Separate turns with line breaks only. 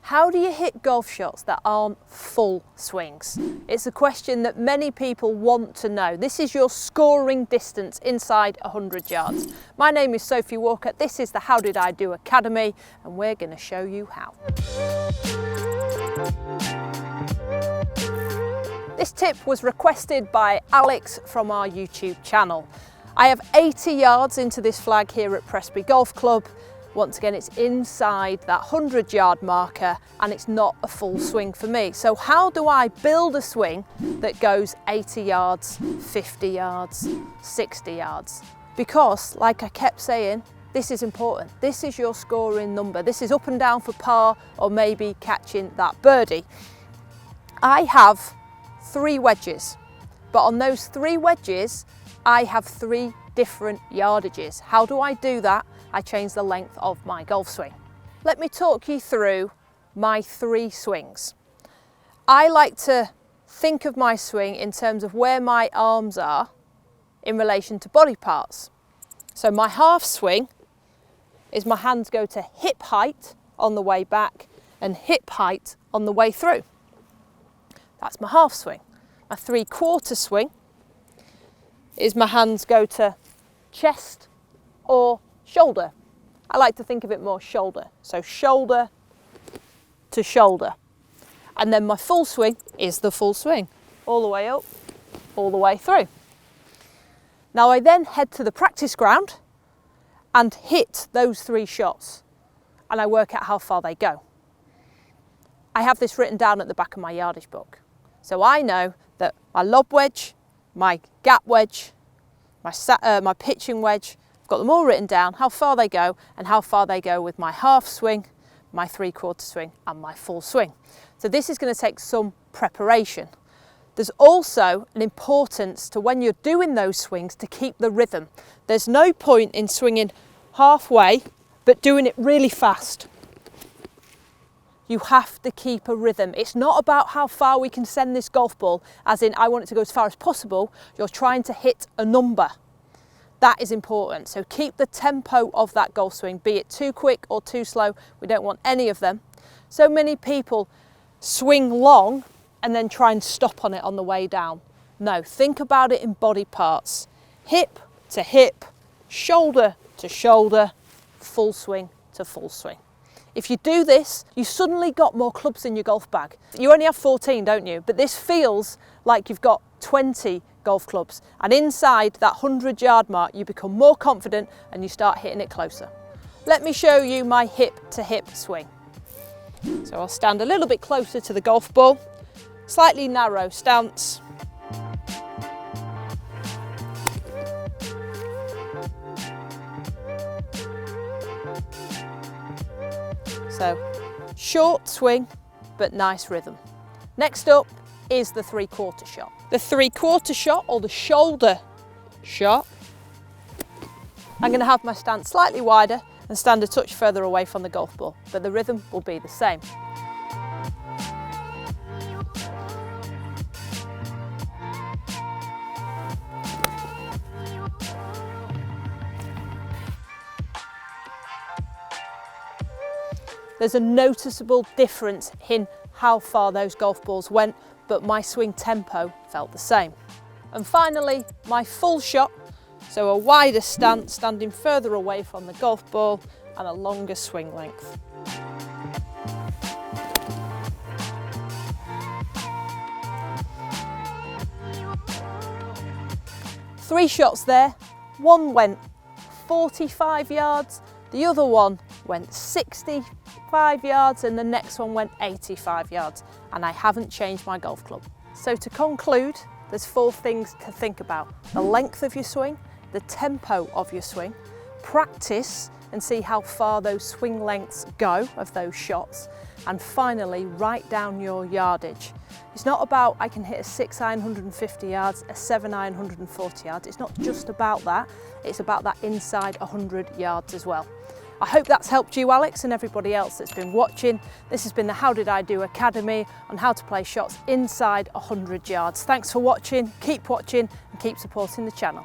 How do you hit golf shots that aren't full swings? It's a question that many people want to know. This is your scoring distance inside 100 yards. My name is Sophie Walker. This is the HowDidiDo Academy, and we're going to show you how. This tip was requested by Alex from our YouTube channel. I have 80 yards into this flag here at Presby Golf Club. Once again, it's inside that 100-yard marker and it's not a full swing for me. So how do I build a swing that goes 80 yards, 50 yards, 60 yards? Because, like I kept saying, this is important. This is your scoring number. This is up and down for par or maybe catching that birdie. I have 3 wedges, but on those 3 wedges, I have 3 different yardages. How do I do that? I change the length of my golf swing. Let me talk you through my 3 swings. I like to think of my swing in terms of where my arms are in relation to body parts. So my half swing is my hands go to hip height on the way back and hip height on the way through. That's my half swing. My 3/4 swing is my hands go to chest or shoulder. I like to think of it more shoulder. So shoulder to shoulder. And then my full swing is the full swing. All the way up, all the way through. Now I then head to the practice ground and hit those 3 shots. And I work out how far they go. I have this written down at the back of my yardage book. So I know that my lob wedge, my gap wedge, my pitching wedge, I've got them all written down, how far they go and how far they go with my half swing, my 3/4 swing and my full swing. So this is going to take some preparation. There's also an importance to when you're doing those swings to keep the rhythm. There's no point in swinging halfway but doing it really fast. You have to keep a rhythm. It's not about how far we can send this golf ball, as in I want it to go as far as possible. You're trying to hit a number. That is important. So keep the tempo of that golf swing, be it too quick or too slow. We don't want any of them. So many people swing long and then try and stop on it on the way down. No, think about it in body parts. Hip to hip, shoulder to shoulder, full swing to full swing. If you do this, you suddenly got more clubs in your golf bag. You only have 14, don't you? But this feels like you've got 20 golf clubs. And inside that 100-yard mark, you become more confident and you start hitting it closer. Let me show you my hip to hip swing. So I'll stand a little bit closer to the golf ball, slightly narrow stance. So short swing, but nice rhythm. Next up is the 3/4 shot. The 3/4 shot or the shoulder shot. I'm going to have my stance slightly wider and stand a touch further away from the golf ball, but the rhythm will be the same. There's a noticeable difference in how far those golf balls went, but my swing tempo felt the same. And finally, my full shot, so a wider stance, standing further away from the golf ball and a longer swing length. Three shots there. One went 45 yards, the other one went 65 yards and the next one went 85 yards, and I haven't changed my golf club. So to conclude, there's 4 things to think about: the length of your swing, the tempo of your swing, practice and see how far those swing lengths go of those shots, and finally write down your yardage. It's not about I can hit a 6-iron 150 yards, a 7-iron 140 yards. It's not just about that, it's about that inside 100 yards as well. I hope that's helped you, Alex, and everybody else that's been watching. This has been the HowDidiDo Academy on how to play shots inside 100 yards. Thanks for watching, keep watching and keep supporting the channel.